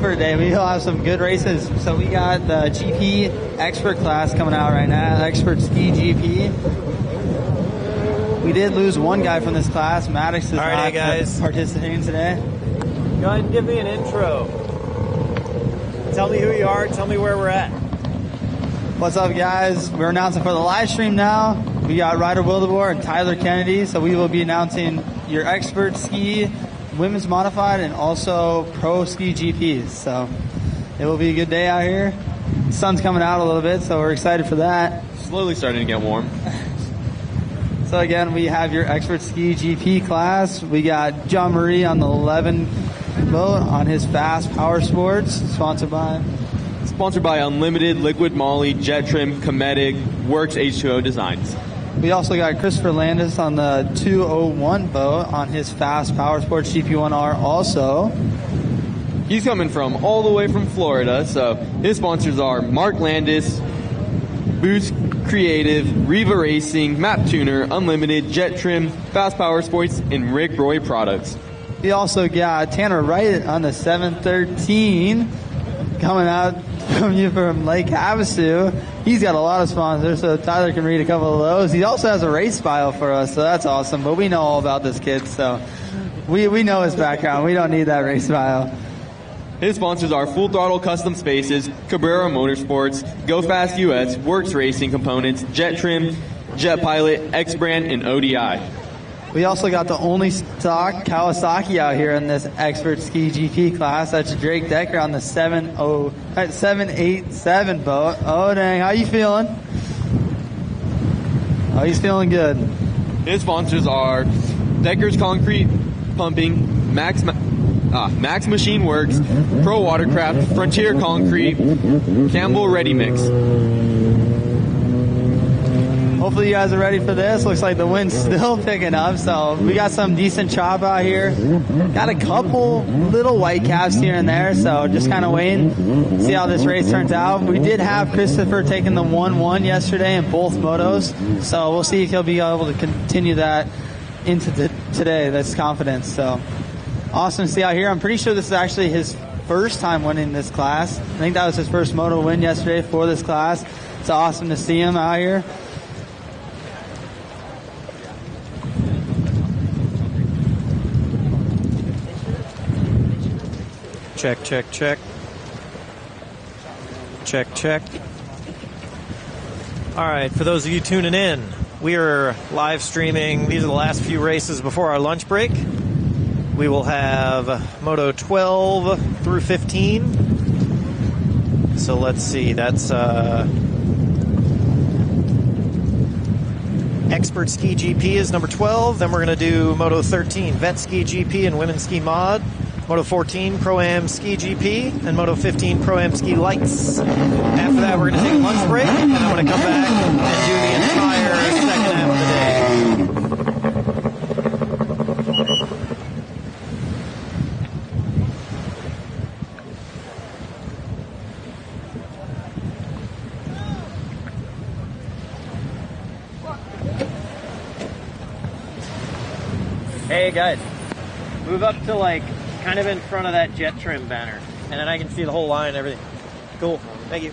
for today. We will have some good races. So we got the GP Expert class coming out right now, Expert Ski GP. We did lose one guy from this class. Maddox is not participating today. Go ahead and give me an intro. Tell me who you are. Tell me where we're at. What's up, guys? We're announcing for the live stream now. We got Ryder Wildeboer and Tyler Kennedy. So we will be announcing your Expert Ski, Women's Modified, and also Pro Ski GPs. So it will be a good day out here. The sun's coming out a little bit, so we're excited for that. Slowly starting to get warm. So again, we have your Expert Ski GP class. We got John Marie on the 11 boat on his Fast Power Sports, sponsored by Unlimited, Liquid Moly, Jet Trim, Cometic, Works H2O Designs. We also got Christopher Landis on the 201 boat on his Fast Power Sports GP1R also. He's coming from all the way from Florida, so his sponsors are Mark Landis, Boost Creative, Riva Racing, Map Tuner, Unlimited, Jet Trim, Fast Power Sports, and Rick Roy Products. We also got Tanner Wright on the 713 coming out from Lake Havasu. He's got a lot of sponsors, so Tyler can read a couple of those. He also has a race file for us, so that's awesome. But we know all about this kid, so we know his background. We don't need that race file. His sponsors are Full Throttle Custom Spaces, Cabrera Motorsports, Go Fast US, Works Racing Components, Jet Trim, Jet Pilot, X Brand, and ODI. We also got the only stock Kawasaki out here in this Expert Ski GP class. That's Drake Decker on the 787 boat. Oh, dang. How you feeling? Oh, he's feeling good. His sponsors are Decker's Concrete Pumping, Max Machine Works, Pro Watercraft, Frontier Concrete, Campbell Ready Mix. Hopefully you guys are ready for this. Looks like the wind's still picking up, so we got some decent chop out here. Got a couple little white caps here and there, so just kind of waiting, see how this race turns out. We did have Christopher taking the 1-1 yesterday in both motos, so we'll see if he'll be able to continue that into today. That's confidence. So awesome to see out here. I'm pretty sure this is actually his first time winning this class. I think that was his first moto win yesterday for this class. It's awesome to see him out here. Check, check, check. Check, check. All right, for those of you tuning in, we are live streaming. These are the last few races before our lunch break. We will have Moto 12 through 15. So let's see, that's Expert Ski GP is number 12. Then we're going to do Moto 13, Vet Ski GP and Women's Ski Mod. Moto 14, Pro-Am Ski GP, and Moto 15, Pro-Am Ski Lights. After that, we're going to take a lunch break, and I'm going to come back and do the entire second half of the day. Hey guys, move up to like kind of in front of that Jet Trim banner, and then I can see the whole line and everything. Cool, thank you.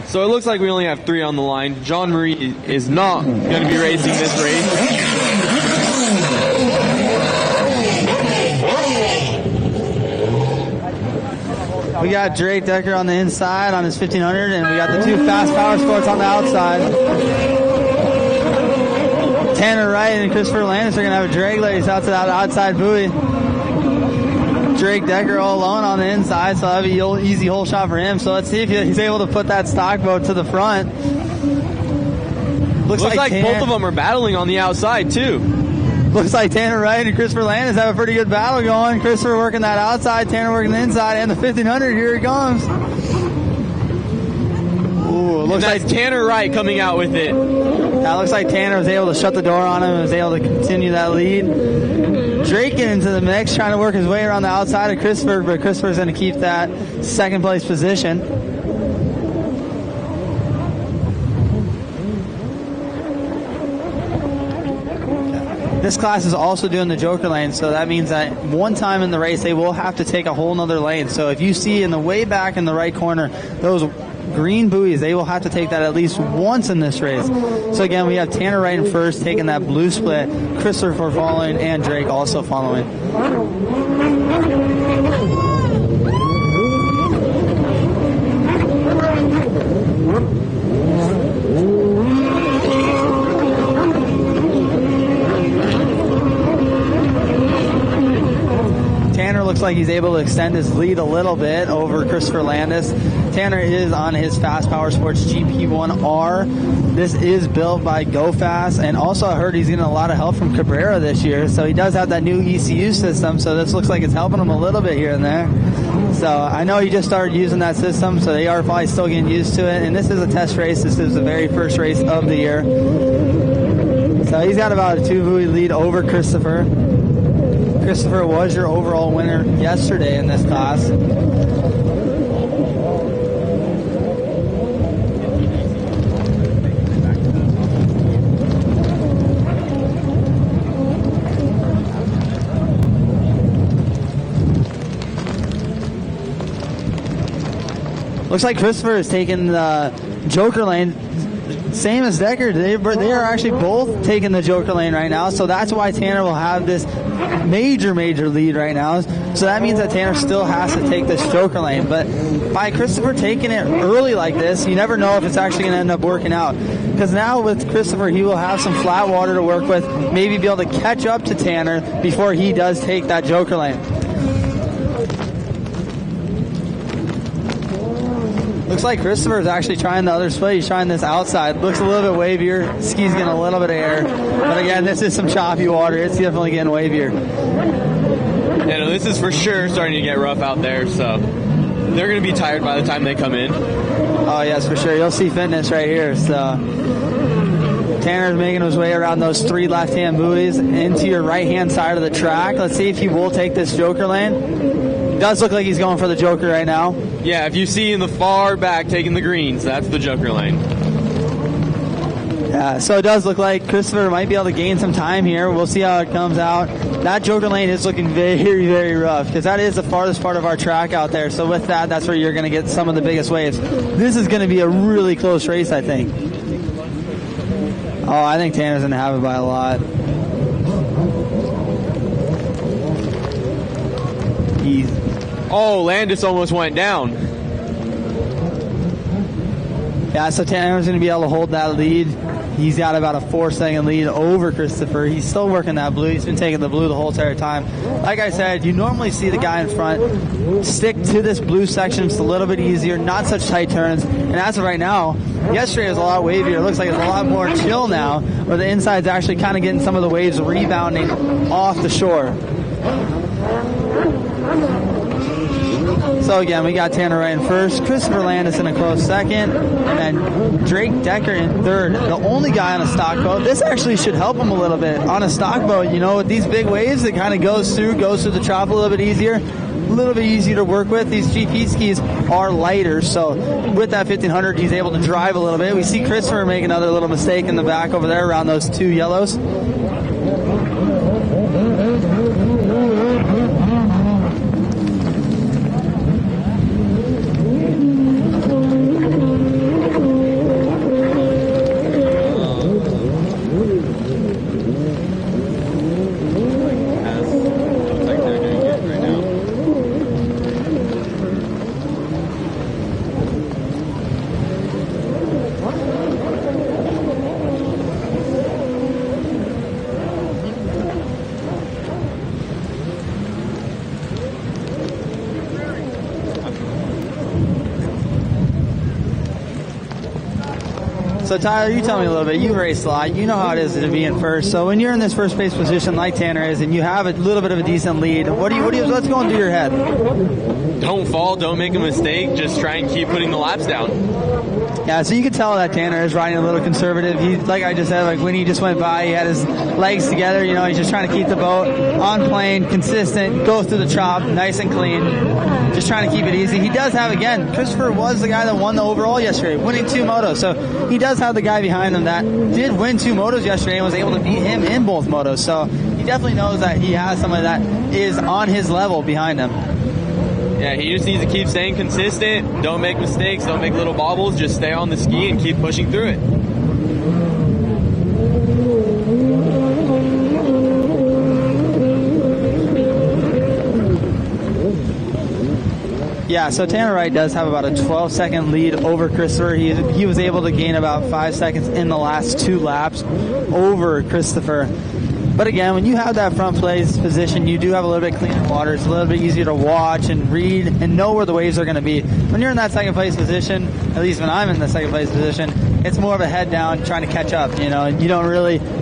So it looks like we only have 3 on the line. John Marie is not going to be racing this race. We got Drake Decker on the inside on his 1500, and we got the 2 Fast Power Sports on the outside. Tanner Wright and Christopher Landis are going to have a drag race out to that outside buoy. Drake Decker all alone on the inside, so that'll be an easy hole shot for him. So let's see if he's able to put that stock boat to the front. Looks like both of them are battling on the outside, too. Looks like Tanner Wright and Christopher Landis have a pretty good battle going. Christopher working that outside, Tanner working the inside, and the 1500, here it comes. Ooh, looks like Tanner Wright coming out with it. That looks like Tanner was able to shut the door on him and was able to continue that lead. Drake getting into the mix, trying to work his way around the outside of Christopher, but Christopher's going to keep that second place position. This class is also doing the Joker lane, so that means that one time in the race they will have to take a whole nother lane. So if you see in the way back in the right corner those green buoys, they will have to take that at least once in this race. So again, we have Tanner right in first, taking that blue split, Christopher following, and Drake also following. Tanner looks like he's able to extend his lead a little bit over Christopher Landis. Tanner is on his Fast Power Sports GP1R. This is built by GoFast, and also I heard he's getting a lot of help from Cabrera this year, so he does have that new ECU system, so this looks like it's helping him a little bit here and there. So I know he just started using that system, so they are probably still getting used to it, and this is a test race. This is the very first race of the year. So he's got about a 2-buoy lead over Christopher. Christopher was your overall winner yesterday in this class. Looks like Christopher is taking the Joker lane, same as Decker. They are actually both taking the Joker lane right now, so that's why Tanner will have this major lead right now. So that means that Tanner still has to take this Joker lane. But by Christopher taking it early like this, you never know if it's actually going to end up working out. Because now with Christopher, he will have some flat water to work with, maybe be able to catch up to Tanner before he does take that Joker lane. Looks like Christopher is actually trying the other split. He's trying this outside. Looks a little bit wavier. Ski's getting a little bit of air. But again, this is some choppy water. It's definitely getting wavier. Yeah, no, this is for sure starting to get rough out there, so they're going to be tired by the time they come in. Oh, yes, for sure. You'll see fitness right here. So Tanner's making his way around those 3 left-hand buoys into your right-hand side of the track. Let's see if he will take this Joker lane. It does look like he's going for the Joker right now. Yeah, if you see in the far back taking the greens, that's the Joker lane. Yeah, so it does look like Christopher might be able to gain some time here. We'll see how it comes out. That Joker lane is looking very rough, because that is the farthest part of our track out there. So with that, that's where you're going to get some of the biggest waves. This is going to be a really close race, I think. Oh, I think Tanner's going to have it by a lot. Oh, Landis almost went down. Yeah, so Tanner's going to be able to hold that lead. He's got about a 4-second lead over Christopher. He's still working that blue. He's been taking the blue the whole entire time. Like I said, you normally see the guy in front stick to this blue section. It's a little bit easier, not such tight turns. And as of right now, yesterday was a lot wavier. It looks like it's a lot more chill now, where the inside's actually kind of getting some of the waves rebounding off the shore. So again, we got Tanner right in first, Christopher Landis in a close second, and then Drake Decker in third. The only guy on a stock boat. This actually should help him a little bit. On a stock boat, you know, with these big waves, it kind of goes through the chop a little bit easier. A little bit easier to work with. These GP skis are lighter, so with that 1500, he's able to drive a little bit. We see Christopher make another little mistake in the back over there around those 2 yellows. So Tyler, you tell me a little bit. You race a lot. You know how it is to be in first. So when you're in this first place position like Tanner is, and you have a little bit of a decent lead, what's going through your head? Don't fall. Don't make a mistake. Just try and keep putting the laps down. Yeah, so you can tell that Tanner is riding a little conservative. He, like I just said, like when he just went by, he had his legs together. You know, he's just trying to keep the boat on plane, consistent, go through the chop, nice and clean. Just trying to keep it easy. He does have, again, Christopher was the guy that won the overall yesterday, winning 2 motos. So he does have the guy behind him that did win 2 motos yesterday and was able to beat him in both motos. So he definitely knows that he has somebody that is on his level behind him. Yeah, he just needs to keep staying consistent. Don't make mistakes. Don't make little bobbles. Just stay on the ski and keep pushing through it. Yeah, so Tanner Wright does have about a 12-second lead over Christopher. He was able to gain about 5 seconds in the last 2 laps over Christopher. But again, when you have that front place position, you do have a little bit cleaner water. It's a little bit easier to watch and read and know where the waves are going to be. When you're in that second place position, at least when I'm in the second place position, it's more of a head down trying to catch up, you know, and you're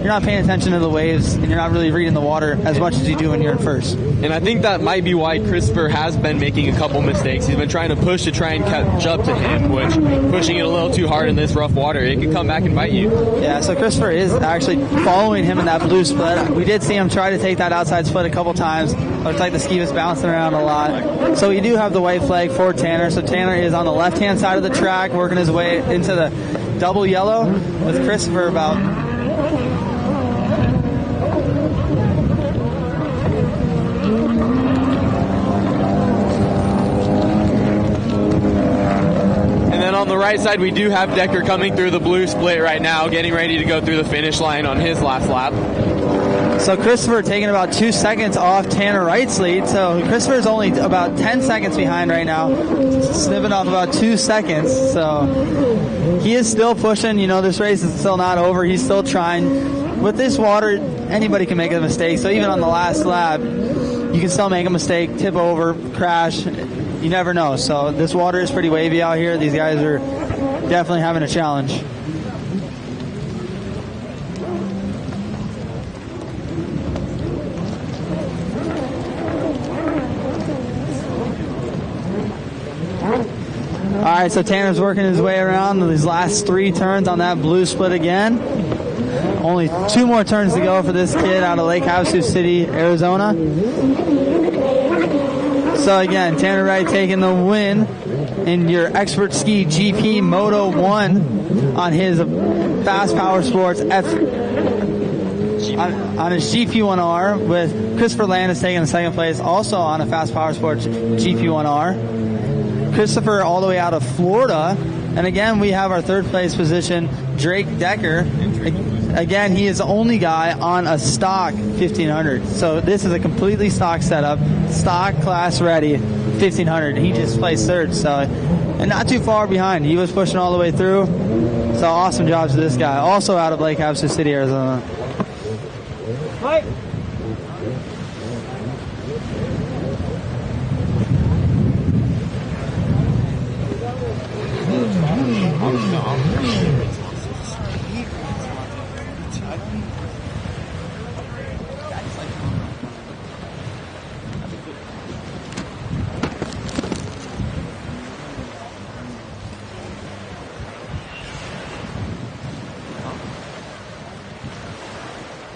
not paying attention to the waves and you're not really reading the water as much as you do when you're in first. And I think that might be why Christopher has been making a couple mistakes. He's been trying to push to try and catch up to him, which pushing it a little too hard in this rough water, it can come back and bite you. Yeah, so Christopher is actually following him in that blue split. We did see him try to take that outside split a couple times. Looks like the ski was bouncing around a lot. So we do have the white flag for Tanner. So Tanner is on the left-hand side of the track, working his way into the double yellow with Christopher about on the right side, we do have Decker coming through the blue split right now, getting ready to go through the finish line on his last lap. So Christopher taking about 2 seconds off Tanner Wright's lead. So Christopher's only about 10 seconds behind right now, snipping off about 2 seconds. So he is still pushing. You know, this race is still not over. He's still trying. With this water, anybody can make a mistake. So even on the last lap, you can still make a mistake, tip over, crash. You never know. So this water is pretty wavy out here. These guys are definitely having a challenge. All right, so Tanner's working his way around these last 3 turns on that blue split again. Only 2 more turns to go for this kid out of Lake Havasu City, Arizona. So again, Tanner Wright taking the win in your Expert Ski GP Moto 1 on his Fast Power Sports on his GP1R, with Christopher Landis taking the second place, also on a Fast Power Sports GP1R. Christopher all the way out of Florida. And again, we have our 3rd place position, Drake Decker. Again, he is the only guy on a stock 1500. So this is a completely stock setup, stock class ready 1500. He just placed 3rd, so, and not too far behind. He was pushing all the way through. So awesome job to this guy, also out of Lake Havasu City, Arizona. Right.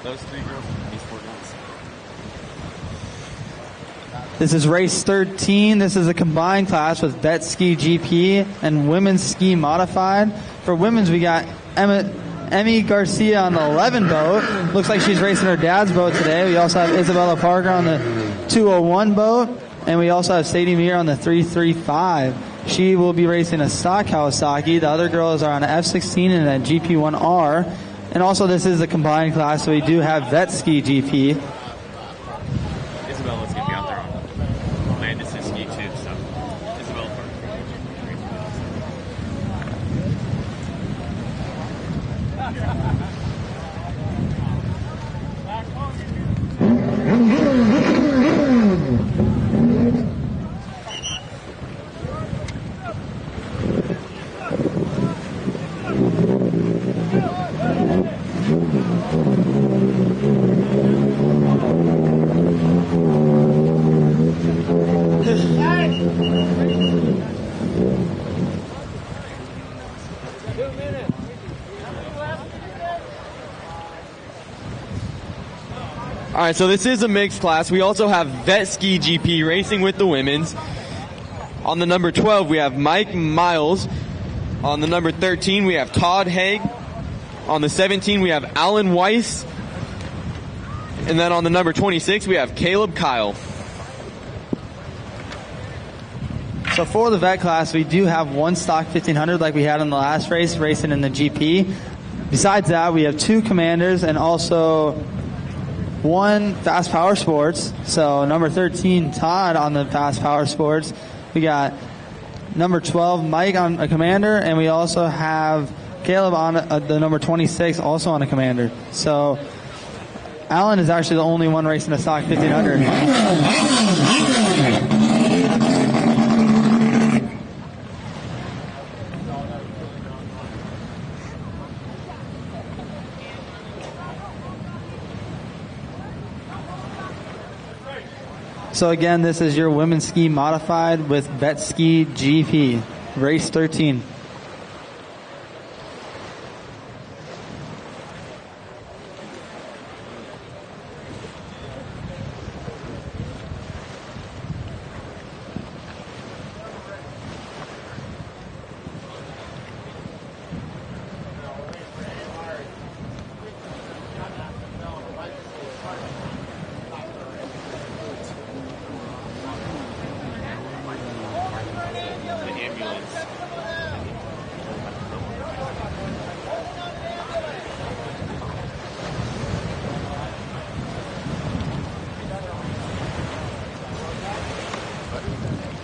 Those 3 girls, these 4 guys. This is race 13. This is a combined class with Vet Ski GP and Women's Ski Modified. For women's, we got Emmy Garcia on the 11 boat. Looks like she's racing her dad's boat today. We also have Isabella Parker on the 201 boat. And we also have Sadie Meir on the 335. She will be racing a stock Kawasaki. The other girls are on an F16 and a GP1R. And also, this is a combined class, so we do have Vet Ski GP. Isabella's going to be out there on Landis' ski too, so Isabella right, so this is a mixed class. We also have Vet Ski GP racing with the women's. On the number 12, we have Mike Miles. On the number 13, we have Todd Haig. On the 17, we have Alan Weiss. And then on the number 26, we have Caleb Kyle. So for the vet class, we do have one stock 1500 like we had in the last race, racing in the GP. Besides that, we have 2 commanders and also 1 fast power sports. So number 13, Todd on the fast power sports. We got number 12, Mike on a commander, and we also have Caleb on the number 26, also on a commander. So Alan is actually the only one racing a stock 1500. So again, this is your women's ski modified with Vet Ski GP, race 13.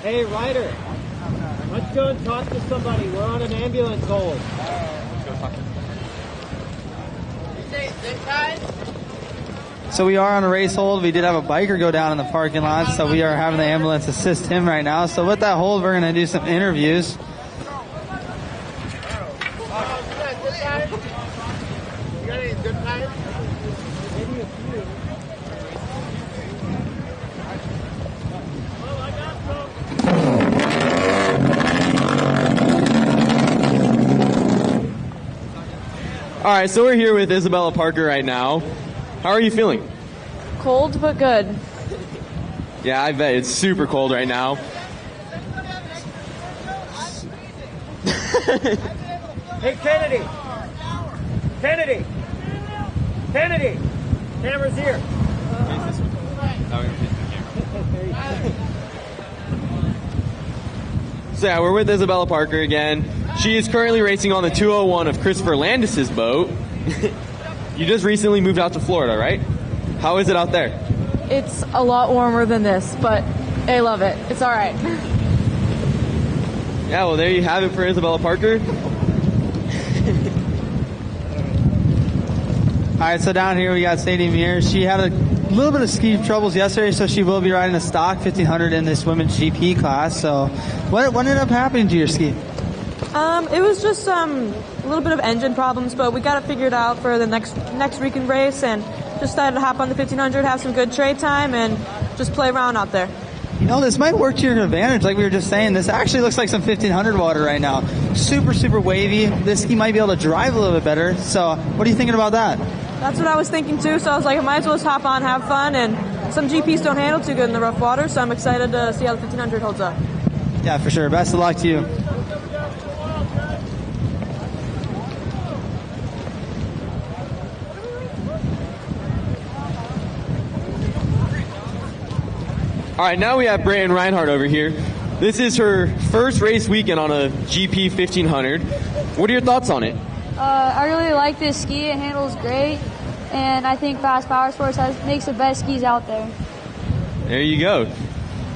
Hey, Ryder, let's go and talk to somebody. We're on an ambulance hold. Let's go talk to So we are on a race hold. We did have a biker go down in the parking lot, so we are having the ambulance assist him right now. So with that hold, we're going to do some interviews. All right, so we're here with Isabella Parker right now. How are you feeling? Cold, but good. Yeah, I bet it's super cold right now. Hey, Kennedy! Kennedy! Kennedy! Camera's here. So yeah, we're with Isabella Parker again. She is currently racing on the 201 of Christopher Landis's boat. You just recently moved out to Florida, right? How is it out there? It's a lot warmer than this, but I love it. It's all right. Yeah, well, there you have it for Isabella Parker. All right, so down here we got Sadie Mears. She had a little bit of ski troubles yesterday, so she will be riding a stock 1500 in this women's GP class. So what ended up happening to your ski? It was just a little bit of engine problems, but we got it figured out for the next weekend race, and just decided to hop on the 1500, have some good trade time, and just play around out there. You know, this might work to your advantage, like we were just saying. This actually looks like some 1500 water right now. Super, super wavy. This ski might be able to drive a little bit better. So what are you thinking about that? That's what I was thinking too, so I was like, I might as well just hop on, have fun, and some GPs don't handle too good in the rough water, so I'm excited to see how the 1500 holds up. Yeah, for sure. Best of luck to you. All right, now we have Brayton Reinhardt over here. This is her first race weekend on a GP 1500. What are your thoughts on it? I really like this ski. It handles great, and I think Fast Power Sports makes the best skis out there. There you go.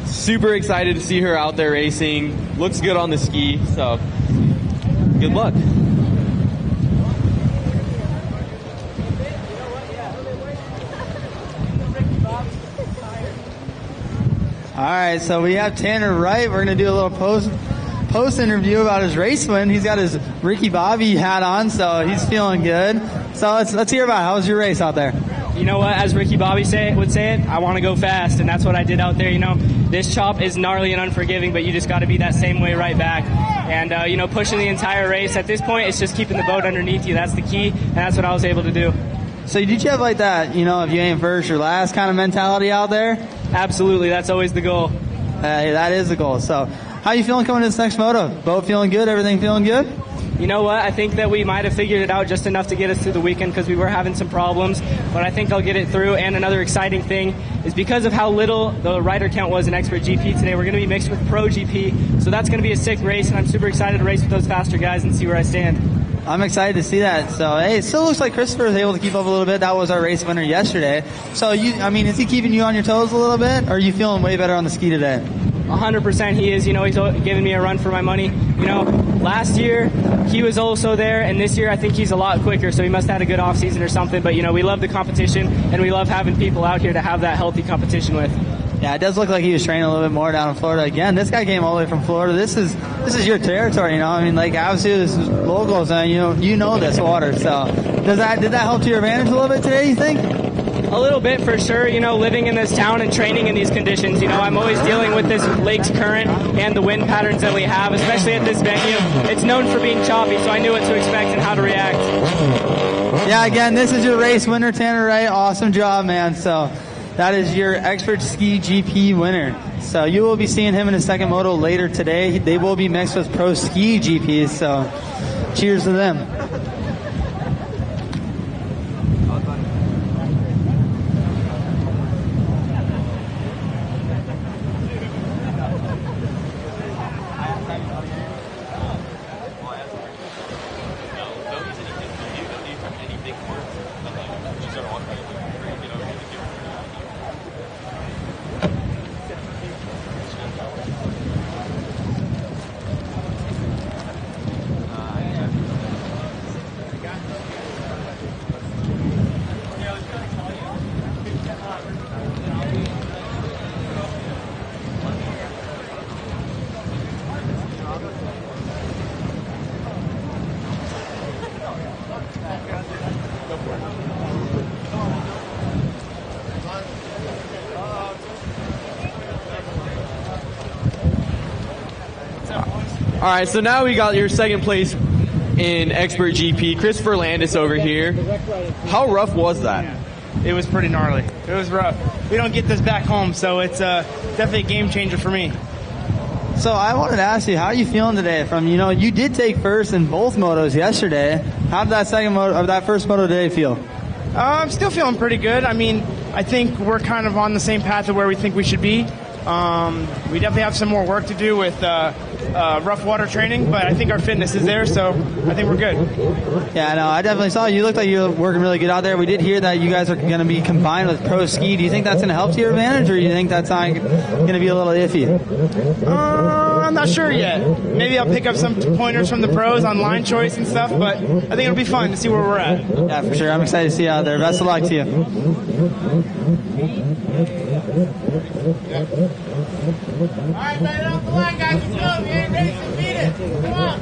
Super excited to see her out there racing. Looks good on the ski, so good luck. All right, so we have Tanner Wright. We're going to do a little post interview about his race win. He's got his Ricky Bobby hat on, so he's feeling good. So let's hear about it. How was your race out there? You know what, as Ricky Bobby would say it, I want to go fast, and that's what I did out there. You know, this chop is gnarly and unforgiving, but you just got to be that same way right back. And, you know, pushing the entire race. At this point, it's just keeping the boat underneath you. That's the key, and that's what I was able to do. So did you have like that, you know, if you ain't first, you're last kind of mentality out there? Absolutely, that's always the goal. Hey, that is the goal. So how you feeling coming to this next moto? Boat feeling good? Everything feeling good? You know what? I think that we might have figured it out just enough to get us through the weekend because we were having some problems, but I think I'll get it through. And another exciting thing is because of how little the rider count was in Expert GP today, we're going to be mixed with Pro GP, so that's going to be a sick race, and I'm super excited to race with those faster guys and see where I stand. I'm excited to see that. So, hey, it still looks like Christopher was able to keep up a little bit. That was our race winner yesterday. So, is he keeping you on your toes a little bit, or are you feeling way better on the ski today? 100% he is. You know, he's giving me a run for my money. You know, last year he was also there, and this year I think he's a lot quicker, so he must have had a good off season or something. But, you know, we love the competition, and we love having people out here to have that healthy competition with. Yeah, it does look like he was training a little bit more down in Florida. Again, this guy came all the way from Florida. This is your territory, you know. I mean, like, obviously this is locals, and you know this water. So, did that help to your advantage a little bit today, you think? A little bit for sure, you know, living in this town and training in these conditions. You know, I'm always dealing with this lake's current and the wind patterns that we have, especially at this venue. It's known for being choppy, so I knew what to expect and how to react. Yeah, again, this is your race winner, Tanner Wright. Awesome job, man. So that is your Expert Ski GP winner. So you will be seeing him in his second moto later today. They will be mixed with Pro Ski GPs, so cheers to them. All right, so now we got your second place in Expert GP, Christopher Landis over here. How rough was that? It was pretty gnarly. It was rough. We don't get this back home, so it's definitely a game changer for me. So I wanted to ask you, how are you feeling today? You did take first in both motos yesterday. How did that first moto today feel? I'm still feeling pretty good. I mean, I think we're kind of on the same path of where we think we should be. We definitely have some more work to do with rough water training, but I think our fitness is there, so I think we're good. Yeah, no, I definitely saw you. Looked like you were working really good out there. We did hear that you guys are going to be combined with Pro Ski. Do you think that's going to help to your advantage, or do you think that's going to be a little iffy? I'm not sure yet. Maybe I'll pick up some pointers from the pros on line choice and stuff, but I think it'll be fun to see where we're at. Yeah, for sure. I'm excited to see you out there. Best of luck to you. All right, let it off the line, guys. Let's go. We ain't ready to beat it. Come on.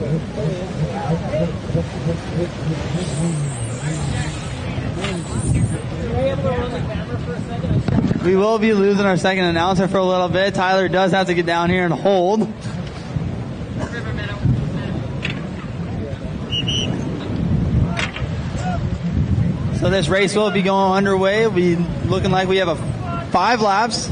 We will be losing our second announcer for a little bit. Tyler does have to get down here and hold. So this race will be going underway. It'll be looking like we have 5 laps.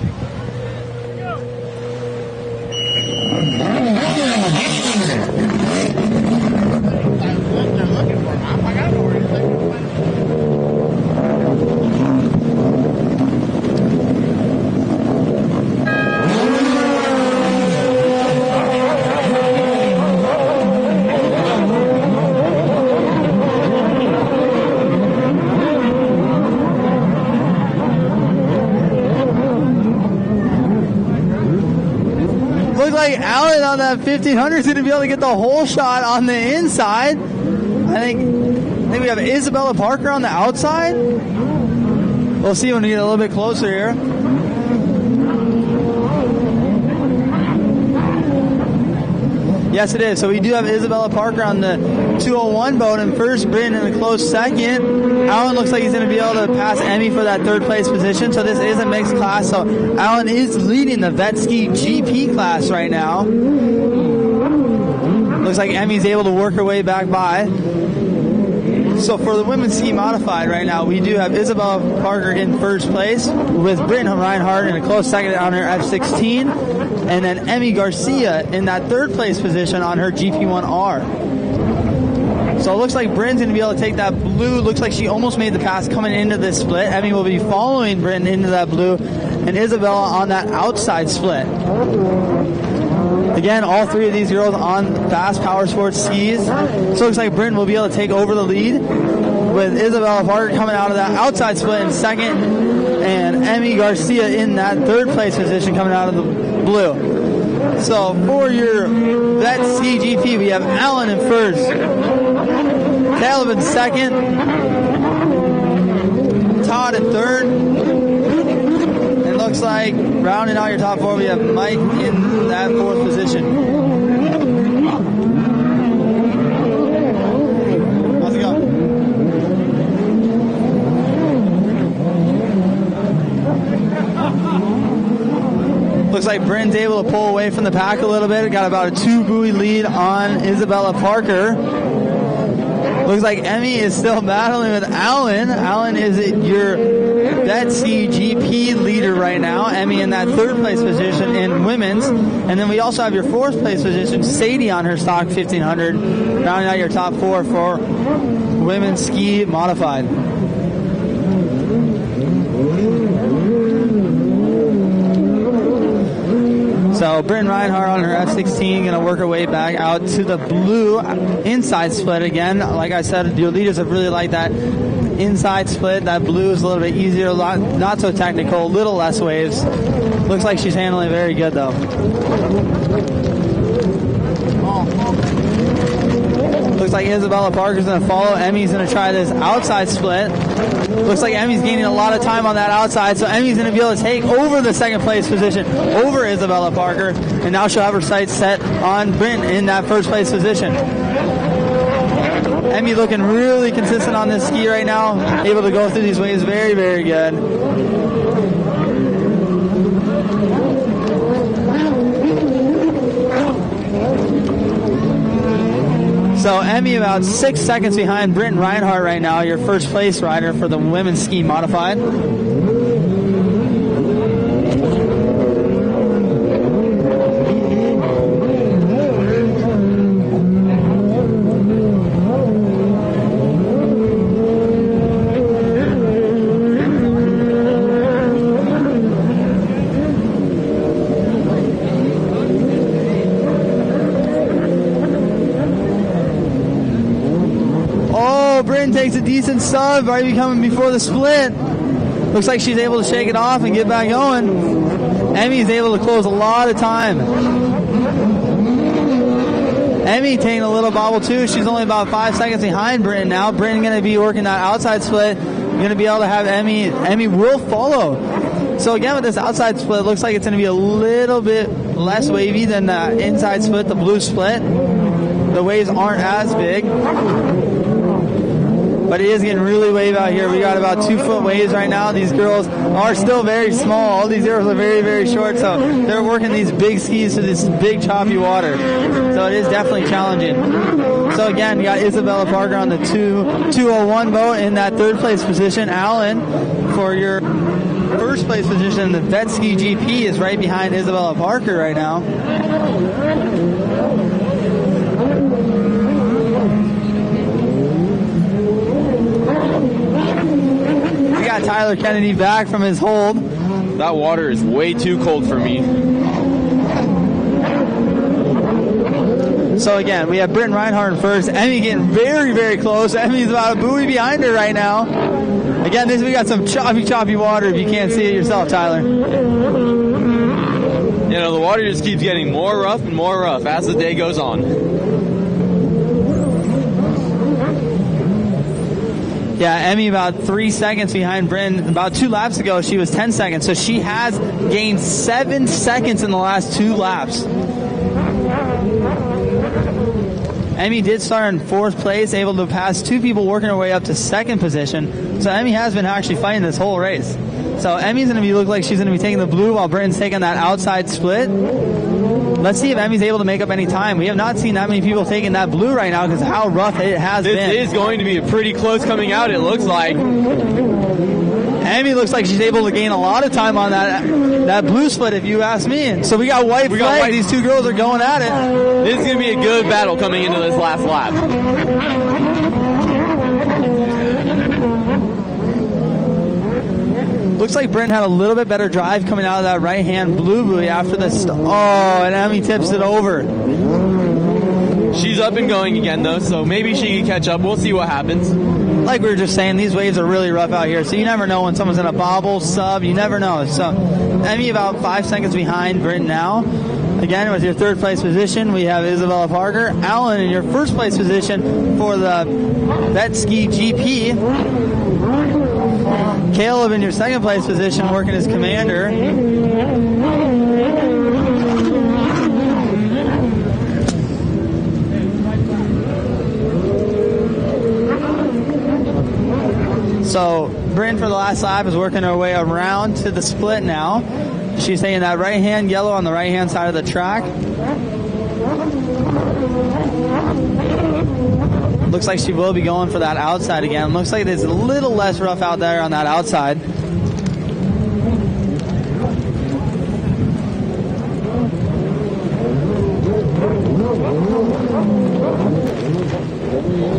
Like Alan on that 1500 is going to be able to get the whole shot on the inside. I think we have Isabella Parker on the outside. We'll see when we get a little bit closer here. Yes, it is. So we do have Isabella Parker on the 201 boat in first, Britton in a close second. Alan looks like he's going to be able to pass Emmy for that third place position. So this is a mixed class. So Alan is leading the vet ski GP class right now. Looks like Emmy's able to work her way back by. So for the women's ski modified right now, we do have Isabella Parker in first place with Brittany Reinhardt in a close second on her F16, and then Emmy Garcia in that third place position on her GP1R. So it looks like Bryn's going to be able to take that blue. Looks like she almost made the pass coming into this split. Emmy will be following Bryn into that blue, and Isabella on that outside split. Again, all three of these girls on fast power sports skis. So it looks like Bryn will be able to take over the lead with Isabella Parker coming out of that outside split in second, and Emmy Garcia in that third place position coming out of the blue. So for your vet ski GP, we have Alan in first, Caleb in second, Todd in third. It looks like rounding out your top four, we have Mike in that fourth position. How's it going? Looks like Bryn's able to pull away from the pack a little bit. Got about a 2 buoy lead on Isabella Parker. Looks like Emmy is still battling with Alan. Alan is your Betsy GP leader right now. Emmy in that third place position in women's. And then we also have your fourth place position, Sadie on her stock 1500, rounding out your top four for women's ski modified. So Brittany Reinhardt on her F16 going to work her way back out to the blue inside split again. Like I said, your leaders have really liked that inside split. That blue is a little bit easier, not so technical, a little less waves. Looks like she's handling it very good though. Looks like Isabella Parker's going to follow. Emmy's going to try this outside split. Looks like Emmy's gaining a lot of time on that outside, so Emmy's going to be able to take over the second place position over Isabella Parker, and now she'll have her sights set on Bryn in that first place position. Emmy looking really consistent on this ski right now, able to go through these waves very, very good. So Emmy about 6 seconds behind Brittany Reinhardt right now, your first place rider for the women's ski modified. Bryn takes a decent sub right becoming before the split. Looks like she's able to shake it off and get back going. Emmy's able to close a lot of time. Emmy taking a little bobble too. She's only about 5 seconds behind Bryn now. Bryn going to be working that outside split. Going to be able to have Emmy. Emmy will follow. So again, with this outside split, it looks like it's going to be a little bit less wavy than the inside split, the blue split. The waves aren't as big. But it is getting really wave out here. We got about 2 foot waves right now. These girls are still very small. All these girls are very, very short, so they're working these big skis to this big choppy water. So it is definitely challenging. So again, you got Isabella Parker on the 201 boat in that third place position. Alan, for your first place position, the Vet Ski GP is right behind Isabella Parker right now. Got Tyler Kennedy back from his hold. That water is way too cold for me. So again, we have Brittany Reinhardt first. Emmy getting very, very close. Emmy's about a buoy behind her right now. Again, we got some choppy water if you can't see it yourself, Tyler. You know, the water just keeps getting more rough and more rough as the day goes on. Yeah, Emmy about 3 seconds behind Bryn. About 2 laps ago, she was 10 seconds. So she has gained 7 seconds in the last 2 laps. Emmy did start in 4th place, able to pass 2 people working her way up to 2nd position. So Emmy has been actually fighting this whole race. So Emmy's going to look like she's going to be taking the blue while Bryn's taking that outside split. let's see if Emmy's able to make up any time. We have not seen that many people taking that blue right now because of how rough it has been. This is going to be a pretty close coming out, it looks like. Emmy looks like she's able to gain a lot of time on that blue split, if you ask me. So we got white flag. These two girls are going at it. This is going to be a good battle coming into this last lap. Looks like Bryn had a little bit better drive coming out of that right-hand blue buoy after this. And Emmy tips it over. She's up and going again, though, so maybe she can catch up. We'll see what happens. Like we were just saying, these waves are really rough out here, so you never know when someone's in a bobble, sub, you never know. So Emmy about 5 seconds behind Bryn now. Again, with your third place position, we have Isabella Parker. Alan in your first place position for the Vet Ski GP. Caleb in your second place position working as commander. So Bryn for the last lap is working her way around to the split now. She's taking that right-hand yellow on the right-hand side of the track. Looks like she will be going for that outside again. Looks like it's a little less rough out there on that outside.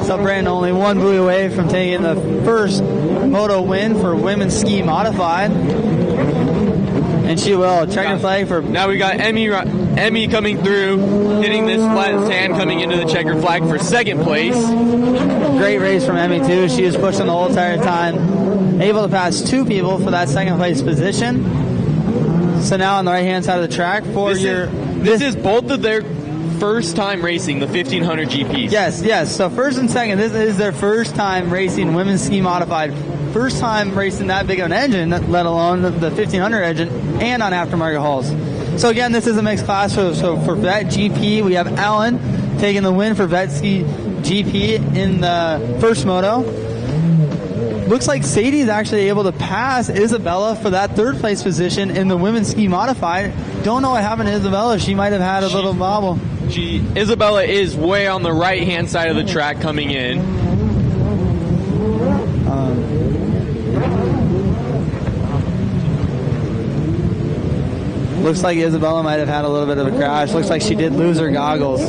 So Brandon only one buoy away from taking the first moto win for women's ski modified. And she will. Checker flag for... Now we got Emmy coming through, hitting this flat sand, coming into the checker flag for second place. Great race from Emmy, too. She was pushing the whole entire time. Able to pass two people for that second place position. So now on the right-hand side of the track for This is both of their first time racing the 1500 GPs. Yes. So first and second, this is their first time racing women's ski modified. First time racing that big of an engine, let alone the 1500 engine, and on aftermarket hulls. So again, this is a mixed class. So for Vet GP, we have Alan taking the win for Vet Ski GP in the first moto. Looks like Sadie is actually able to pass Isabella for that third place position in the women's ski modified. Don't know what happened to Isabella. She might have had a little bobble. Isabella is way on the right-hand side of the track coming in. Looks like Isabella might have had a little bit of a crash. Looks like she did lose her goggles.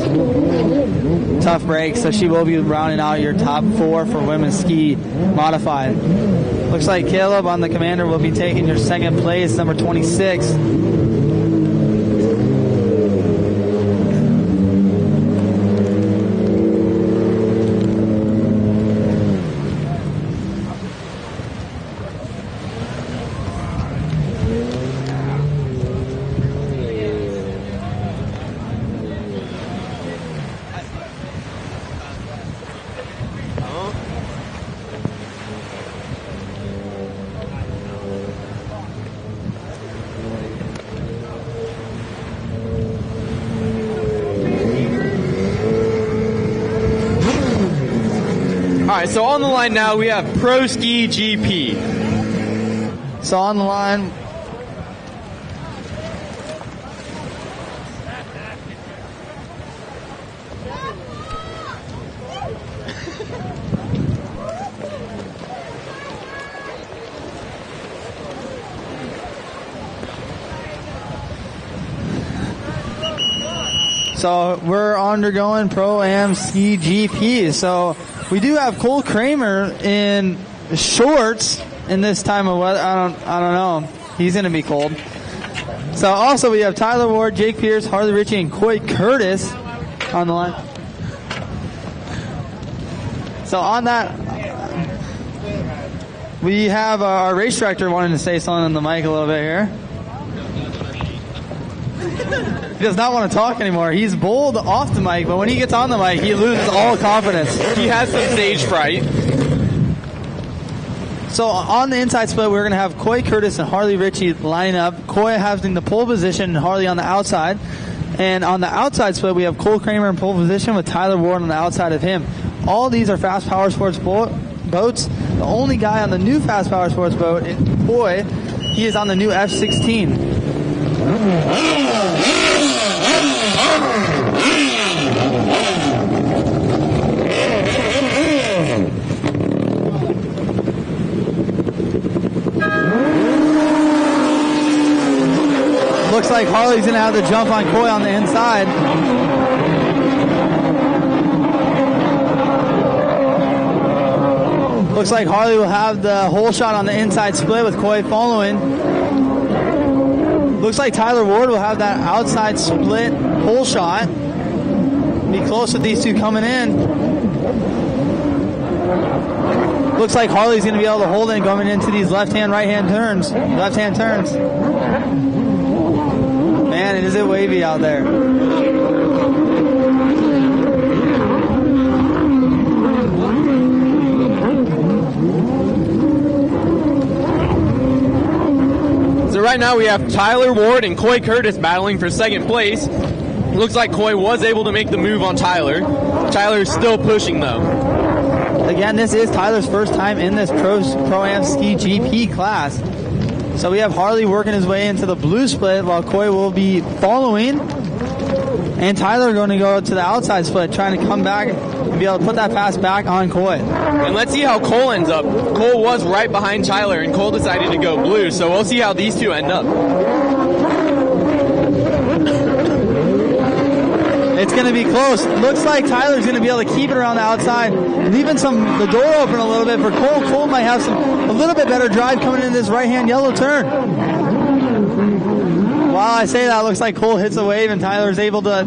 Tough break, so she will be rounding out your top four for women's ski modified. Looks like Caleb on the commander will be taking your second place, number 26. Alright, so on the line now we have Pro Ski GP. So on the line, so we're undergoing Pro-Am Ski GP. So we do have Cole Kramer in shorts in this time of weather. I don't know. He's going to be cold. So also we have Tyler Ward, Jake Pierce, Harley Ritchie, and Coy Curtis on the line. So on that, we have our race director wanting to say something on the mic a little bit here. He does not want to talk anymore. He's bold off the mic, but when he gets on the mic, he loses all confidence. He has some stage fright. So on the inside split, we're going to have Coy Curtis and Harley Ritchie line up. Coy having the pole position and Harley on the outside. And on the outside split, we have Cole Kramer in pole position with Tyler Ward on the outside of him. All these are Fast Power Sports boats. The only guy on the new Fast Power Sports boat, Coy, he is on the new F-16. Looks like Harley's going to have the jump on Coy on the inside. Looks like Harley will have the hole shot on the inside split with Coy following. Looks like Tyler Ward will have that outside split hole shot. Be close with these two coming in. Looks like Harley's going to be able to hold it going into these left-hand, right-hand turns. Left-hand turns. Man, is it wavy out there. So right now we have Tyler Ward and Coy Curtis battling for second place. Looks like Coy was able to make the move on Tyler. Tyler's still pushing though. Again, this is Tyler's first time in this Pro-Am Ski GP class. So we have Harley working his way into the blue split while Coy will be following. And Tyler going to go to the outside split, trying to come back and be able to put that pass back on Coy. And let's see how Cole ends up. Cole was right behind Tyler, and Cole decided to go blue. So we'll see how these two end up. It's going to be close. Looks like Tyler's going to be able to keep it around the outside, leaving the door open a little bit for Cole. Cole might have a little bit better drive coming in this right-hand yellow turn. While I say that, it looks like Cole hits a wave and Tyler's able to...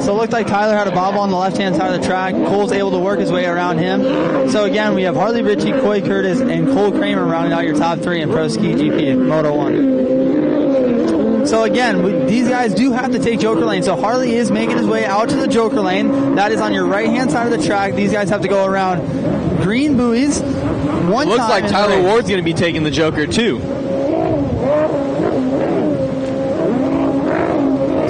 So it looked like Tyler had a bobble on the left-hand side of the track. Cole's able to work his way around him. So again, we have Harley Ritchie, Coy Curtis, and Cole Kramer rounding out your top three in Pro Ski GP Moto 1. So again, these guys do have to take Joker Lane. So Harley is making his way out to the Joker Lane. That is on your right-hand side of the track. These guys have to go around green buoys. Looks like Tyler Ward's going to be taking the Joker too.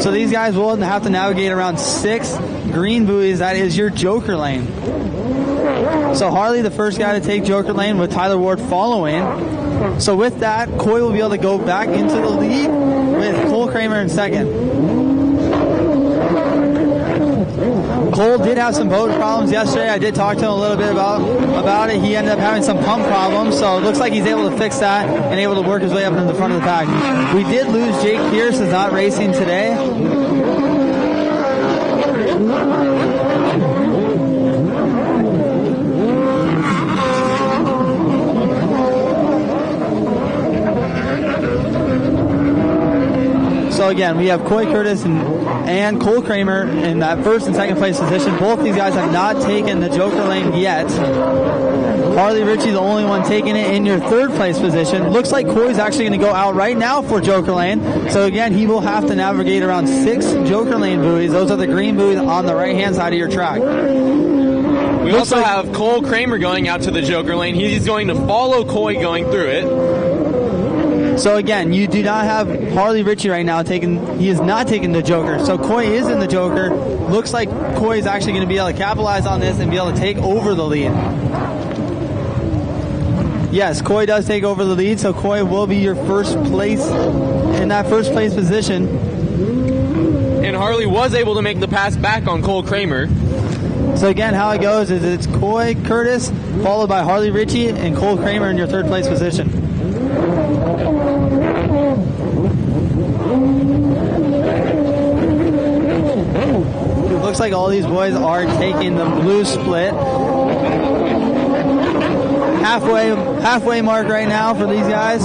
So these guys will have to navigate around 6 green buoys. That is your Joker Lane. So Harley, the first guy to take Joker Lane with Tyler Ward following. So with that, Coy will be able to go back into the lead with Cole Kramer in second. Cole did have some boat problems yesterday. I did talk to him a little bit about it. He ended up having some pump problems, so it looks like he's able to fix that and able to work his way up into the front of the pack. We did lose Jake Pierce, who's not racing today. So again, we have Coy Curtis and Cole Kramer in that first and second place position. Both these guys have not taken the Joker Lane yet. Harley Ritchie, the only one taking it in your third place position. Looks like Coy's actually going to go out right now for Joker Lane. So again, he will have to navigate around 6 Joker Lane buoys. Those are the green buoys on the right-hand side of your track. We also have Cole Kramer going out to the Joker Lane. He's going to follow Coy going through it. So again, you do not have Harley Ritchie right now he is not taking the Joker. So Coy is in the Joker. Looks like Coy is actually going to be able to capitalize on this and be able to take over the lead. Yes, Coy does take over the lead, so Coy will be your first place in that first place position. And Harley was able to make the pass back on Cole Kramer. So again, how it goes is it's Coy Curtis, followed by Harley Ritchie and Cole Kramer in your third place position. Looks like all these boys are taking the blue split. Halfway mark right now for these guys.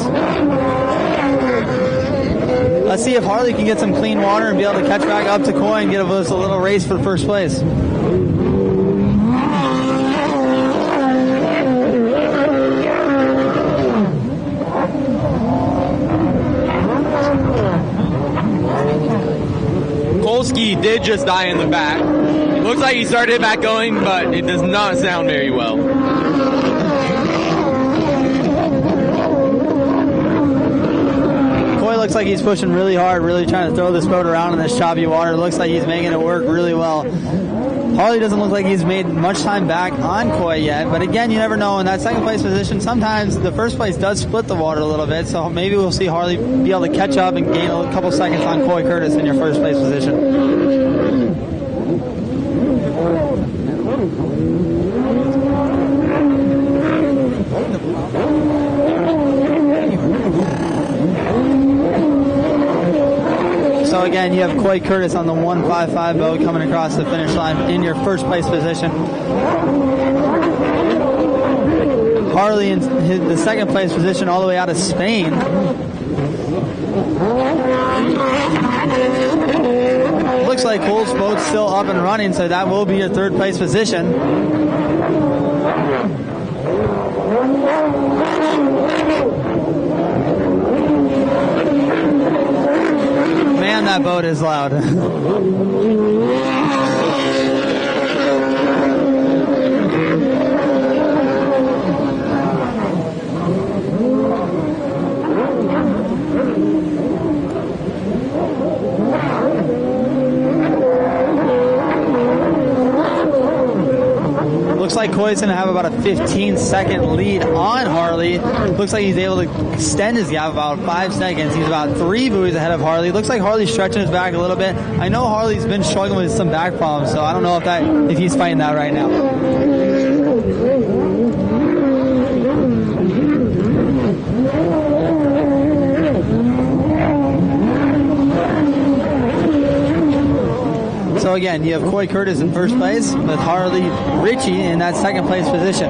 Let's see if Harley can get some clean water and be able to catch back up to Coy and give us a little race for first place. Kolsky did just die in the back. It looks like he started back going, but it does not sound very well. Coy looks like he's pushing really hard, really trying to throw this boat around in this choppy water. Looks like he's making it work really well. Harley doesn't look like he's made much time back on Coy yet, but again, you never know. In that second place position, sometimes the first place does split the water a little bit, so maybe we'll see Harley be able to catch up and gain a couple seconds on Coy Curtis in your first place position. So again, you have Coy Curtis on the 155 boat coming across the finish line in your first place position. Harley in the second place position all the way out of Spain. Looks like Cole's boat's still up and running, so that will be your third place position. Man, that boat is loud. Looks like Coy's going to have about a 15-second lead on Harley. Looks like he's able to extend his gap about 5 seconds. He's about 3 buoys ahead of Harley. Looks like Harley's stretching his back a little bit. I know Harley's been struggling with some back problems, so I don't know if he's fighting that right now. So again, you have Coy Curtis in first place with Harley Ritchie in that second place position.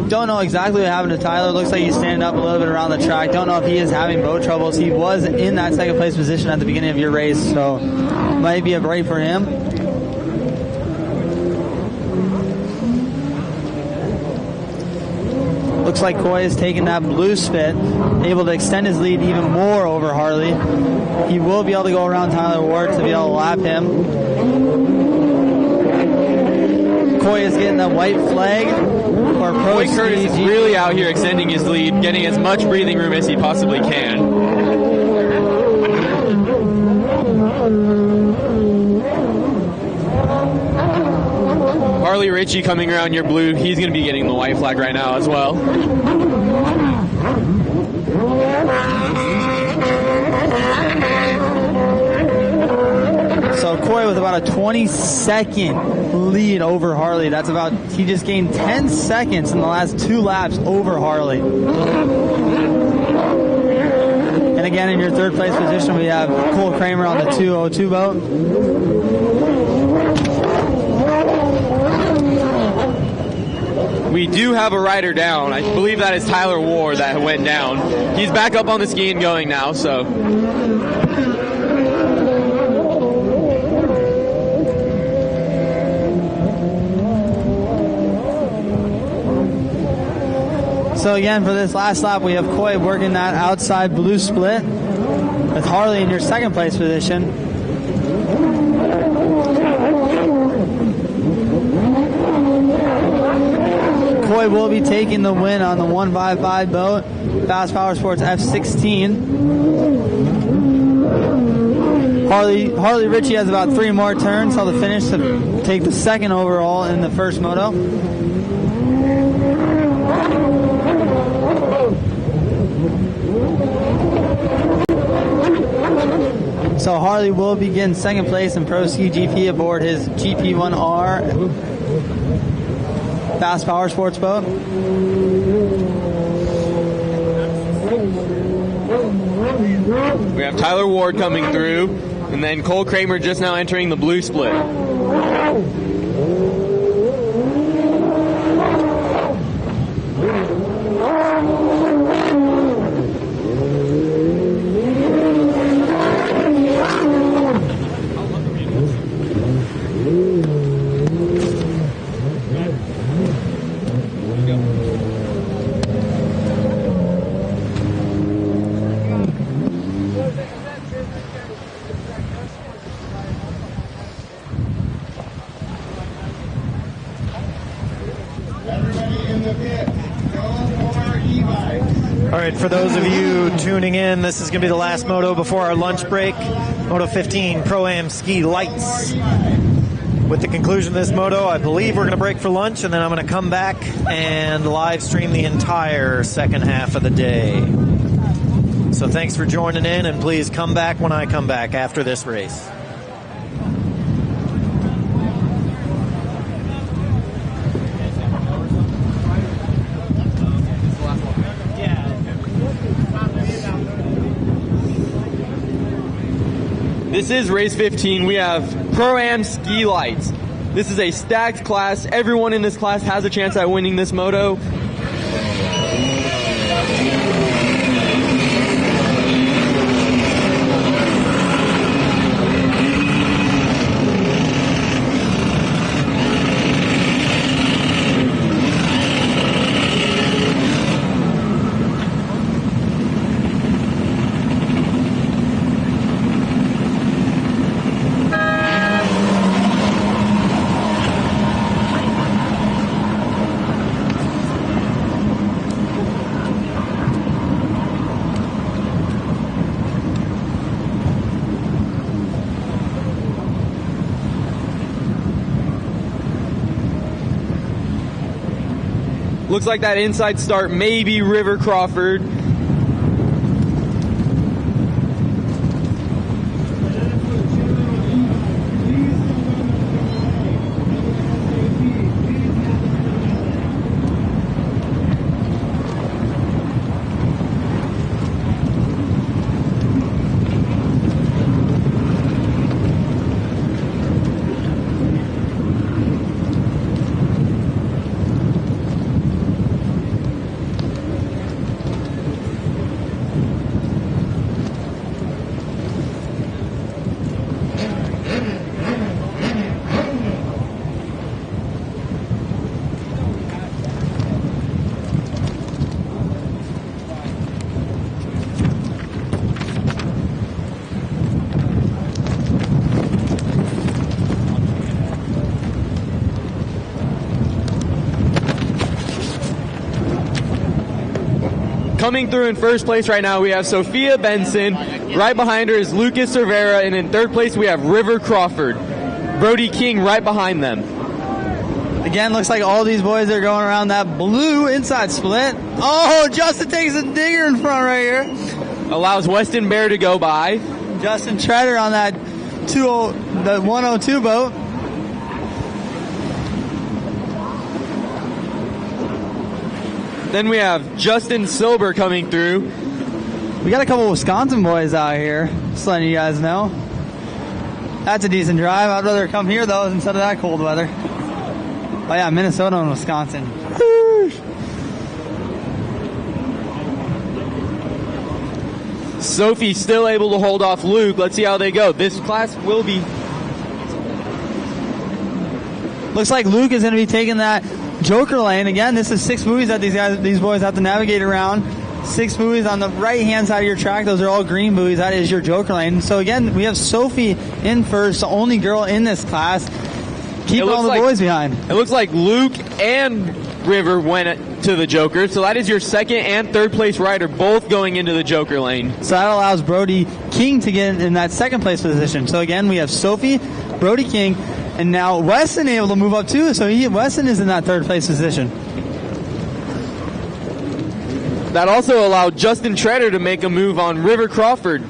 Don't know exactly what happened to Tyler. Looks like he's standing up a little bit around the track. Don't know if he is having boat troubles. He was in that second place position at the beginning of your race, so might be a break for him. Looks like Coy is taking that blue spit, able to extend his lead even more over Harley. He will be able to go around Tyler Ward to be able to lap him. Coy is getting that white flag. Coy Curtis is really out here extending his lead, getting as much breathing room as he possibly can. Harley Ritchie coming around your blue, he's going to be getting the white flag right now as well. So Coy with about a 20-second lead over Harley. That's about, he just gained 10 seconds in the last 2 laps over Harley. And again, in your third place position, we have Cole Kramer on the 202 boat. We do have a rider down. I believe that is Tyler Ward that went down. He's back up on the ski and going now, so. So again, for this last lap, we have Coy working that outside blue split with Harley in your second place position. Coy will be taking the win on the 155 boat, Fast Power Sports F16. Harley Ritchie has about 3 more turns till the finish to take the second overall in the first moto. So Harley will begin second place in Pro Ski GP aboard his GP1R Fast Power Sports boat. We have Tyler Ward coming through, and then Cole Kramer just now entering the blue split. All right, for those of you tuning in, this is going to be the last moto before our lunch break. Moto 15 Pro-Am Ski Lights. With the conclusion of this moto, I believe we're going to break for lunch, and then I'm going to come back and live stream the entire second half of the day. So thanks for joining in, and please come back when I come back after this race. This is race 15. We have Pro-Am Ski Lights. This is a stacked class. Everyone in this class has a chance at winning this moto. Looks like that inside start may be River Crawford. Coming through in first place right now, we have Sophia Benson. Right behind her is Lucas Cervera, and in third place we have River Crawford. Brody King right behind them. Again, looks like all these boys are going around that blue inside split. Oh, Justin takes a digger in front right here. Allows Weston Bear to go by. Justin Treader on that the 102 boat. Then we have Justin Silber coming through. We got a couple of Wisconsin boys out here, just letting you guys know. That's a decent drive. I'd rather come here, though, instead of that cold weather. Oh, yeah, Minnesota and Wisconsin. Sophie still able to hold off Luke. Let's see how they go. This class will be... Looks like Luke is going to be taking that Joker lane. Again, this is 6 buoys that these boys have to navigate around. 6 buoys on the right-hand side of your track. Those are all green buoys. That is your Joker lane. So again, we have Sophie in first, the only girl in this class. Keeping all the boys behind. It looks like Luke and River went to the Joker. So that is your second and third place rider both going into the Joker lane. So that allows Brody King to get in that second place position. So again, we have Sophie, Brody King, and now Weston able to move up too, so Weston is in that third place position. That also allowed Justin Treader to make a move on River Crawford.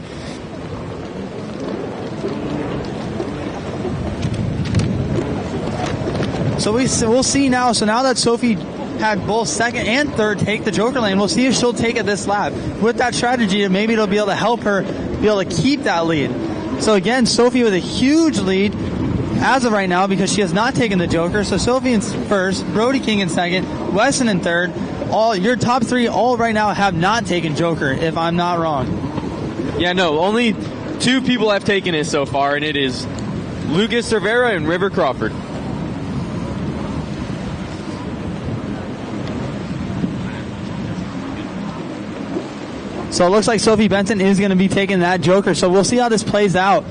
So we'll see now. So now that Sophie had both second and third take the Joker lane, we'll see if she'll take it this lap. With that strategy, maybe it'll be able to help her be able to keep that lead. So again, Sophie with a huge lead as of right now because she has not taken the Joker. So Sophie in first, Brody King in second, Weston in third. All your top 3 all right now have not taken Joker, if I'm not wrong. Yeah, no, only 2 people have taken it so far, and it is Lucas Cervera and River Crawford. So it looks like Sophie Benson is going to be taking that Joker. So we'll see how this plays out.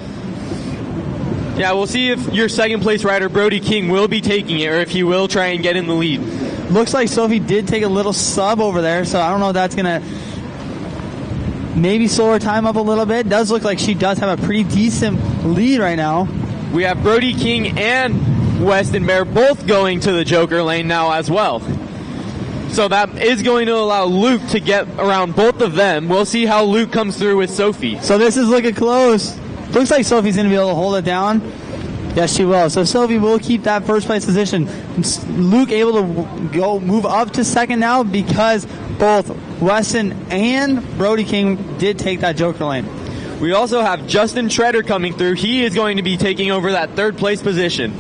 Yeah, we'll see if your second place rider, Brody King, will be taking it or if he will try and get in the lead. Looks like Sophie did take a little sub over there, so I don't know if that's going to maybe slow her time up a little bit. Does look like she does have a pretty decent lead right now. We have Brody King and Weston Bear both going to the Joker lane now as well. So that is going to allow Luke to get around both of them. We'll see how Luke comes through with Sophie. So this is looking close. Looks like Sophie's going to be able to hold it down. Yes, she will. So Sophie will keep that first place position. Luke able to move up to second now because both Weston and Brody King did take that Joker lane. We also have Justin Treader coming through. He is going to be taking over that third place position.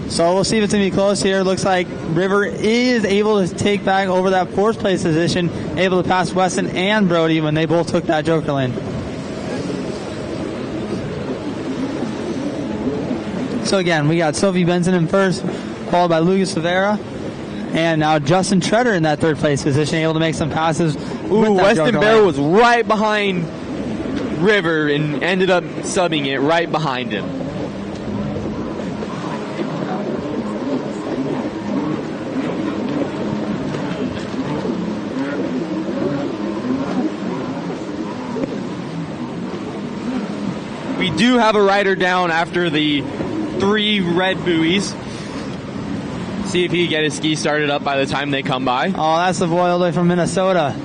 So we'll see if it's going to be close here. Looks like River is able to take back over that fourth place position, able to pass Weston and Brody when they both took that Joker lane. So again, we got Sophie Benson in first, followed by Lucas Rivera, and now Justin Treader in that third place position, able to make some passes. Ooh, Weston Bear was right behind River and ended up subbing it right behind him. We do have a rider down after the 3 red buoys. See if he can get his ski started up by the time they come by. Oh, that's the boy all the way from Minnesota.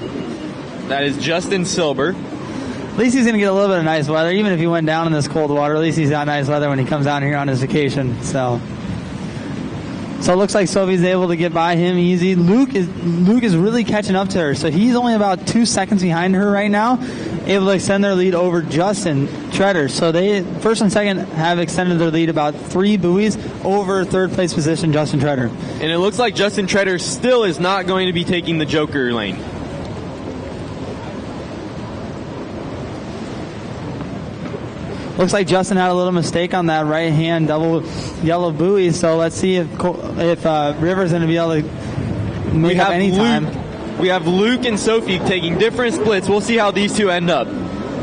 That is Justin Silber. At least he's going to get a little bit of nice weather. Even if he went down in this cold water, at least he's got nice weather when he comes down here on his vacation. So it looks like Sophie's able to get by him easy. Luke is really catching up to her. So he's only about 2 seconds behind her right now, able to extend their lead over Justin Treader. So they, first and second, have extended their lead about 3 buoys over third place position Justin Treader. And it looks like Justin Treader still is not going to be taking the Joker lane. Looks like Justin had a little mistake on that right-hand double yellow buoy, so let's see if River's going to be able to make up any time. We have Luke and Sophie taking different splits. We'll see how these two end up.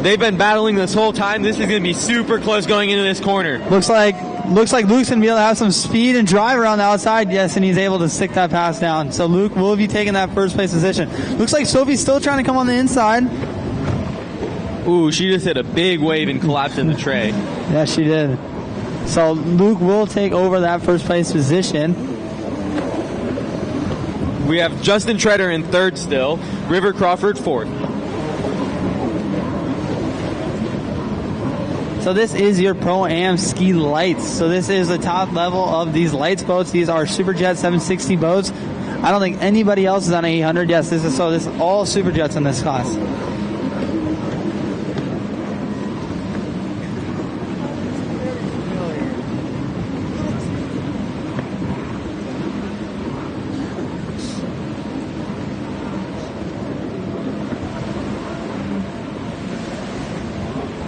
They've been battling this whole time. This is going to be super close going into this corner. Looks like Luke's going to be able to have some speed and drive around the outside. Yes, and he's able to stick that pass down. So Luke will be taking that first place position. Looks like Sophie's still trying to come on the inside. Ooh, she just hit a big wave and collapsed in the tray. Yeah, she did. So Luke will take over that first place position. We have Justin Treader in third still. River Crawford fourth. So this is your Pro-Am ski lights. So this is the top level of these lights boats. These are Superjet 760 boats. I don't think anybody else is on 800. Yes, this is all Superjets in this class.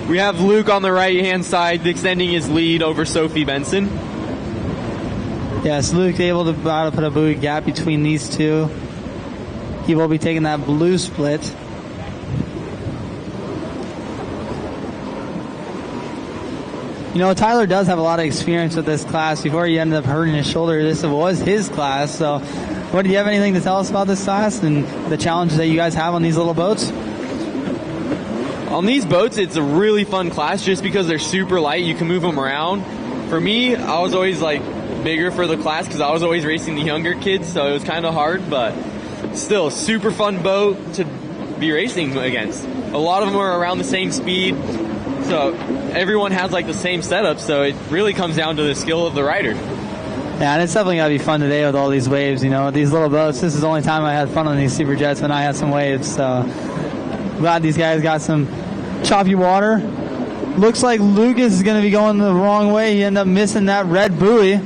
We have Luke on the right-hand side extending his lead over Sophie Benson. Yes, Luke able to put a buoy gap between these two. He will be taking that blue split. You know, Tyler does have a lot of experience with this class. Before he ended up hurting his shoulder, this was his class. So, do you have anything to tell us about this class and the challenges that you guys have on these little boats? On these boats, it's a really fun class just because they're super light. You can move them around. For me, I was always bigger for the class because I was always racing the younger kids, so it was kind of hard, but still super fun boat to be racing against. A lot of them are around the same speed, so everyone has the same setup, so it really comes down to the skill of the rider. Yeah, and it's definitely got to be fun today with all these waves, you know, these little boats. This is the only time I had fun on these Superjets when I had some waves, so glad these guys got some choppy water. Looks like Lucas is going to be going the wrong way. He ended up missing that red buoy.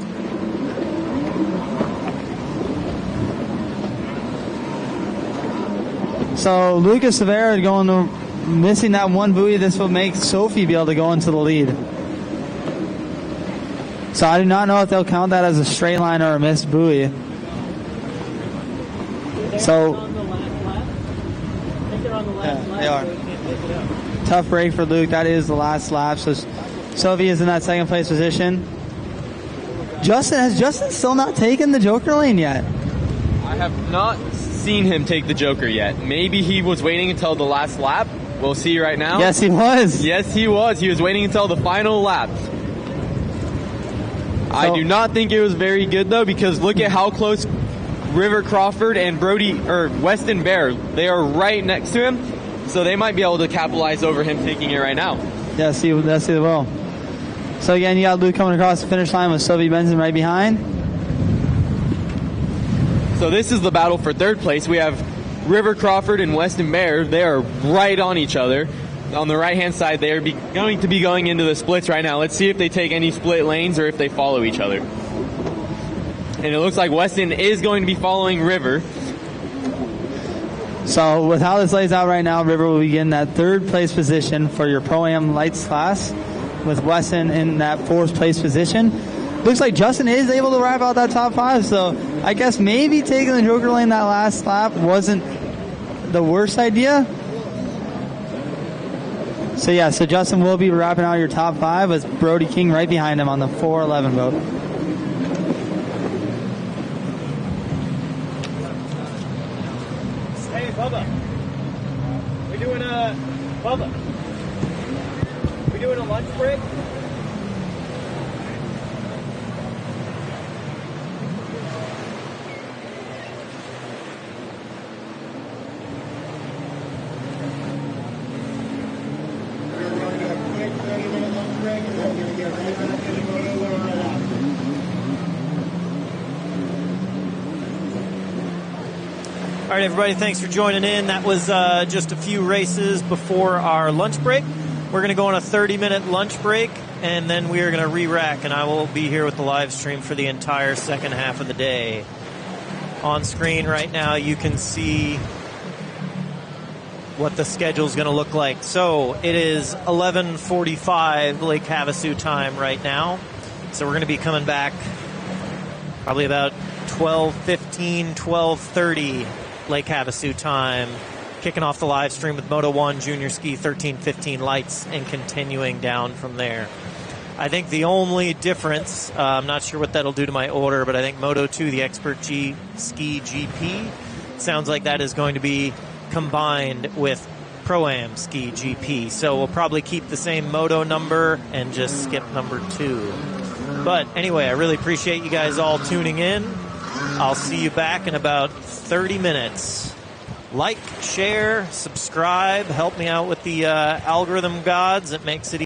So Lucas Rivera missing that one buoy. This will make Sophie be able to go into the lead. So I do not know if they'll count that as a straight line or a missed buoy. So yeah, they are. Tough break for Luke. That is the last lap. So Sophie is in that second place position. Has Justin still not taken the Joker lane yet? I have not seen him take the Joker yet. Maybe he was waiting until the last lap. We'll see right now. Yes, he was. Yes, he was. He was waiting until the final lap. I do not think it was very good, though, because look at how close River Crawford and Weston Bear, they are right next to him, so they might be able to capitalize over him taking it right now. Yes, he will. So again, you got Luke coming across the finish line with Sylvie Benson right behind. So this is the battle for third place. We have River Crawford and Weston Bear. They are right on each other. On the right-hand side, they are going to be going into the splits right now. Let's see if they take any split lanes or if they follow each other. And it looks like Weston is going to be following River. So with how this lays out right now, River will be in that third place position for your Pro-Am Lights class, with Weston in that fourth place position. Looks like Justin is able to wrap out that top 5, so I guess maybe taking the Joker lane that last lap wasn't the worst idea. So yeah, so Justin will be wrapping out your top 5 with Brody King right behind him on the 411 boat. Hey, Bubba. We doing a lunch break? All right, everybody, thanks for joining in. That was just a few races before our lunch break. We're going to go on a 30-minute lunch break, and then we are going to re-rack, and I will be here with the live stream for the entire second half of the day. On screen right now, you can see what the schedule is going to look like. So it is 11:45 Lake Havasu time right now. So we're going to be coming back probably about 12:15, 12:30 Lake Havasu time, kicking off the live stream with Moto 1 Junior Ski 1315 lights and continuing down from there. I think the only difference, I'm not sure what that'll do to my order, but I think Moto 2, the Expert Ski GP, sounds like that is going to be combined with Pro-Am Ski GP. So we'll probably keep the same Moto number and just skip number 2. But anyway, I really appreciate you guys all tuning in. I'll see you back in about 30 minutes. Like, share, subscribe, help me out with the algorithm gods. It makes it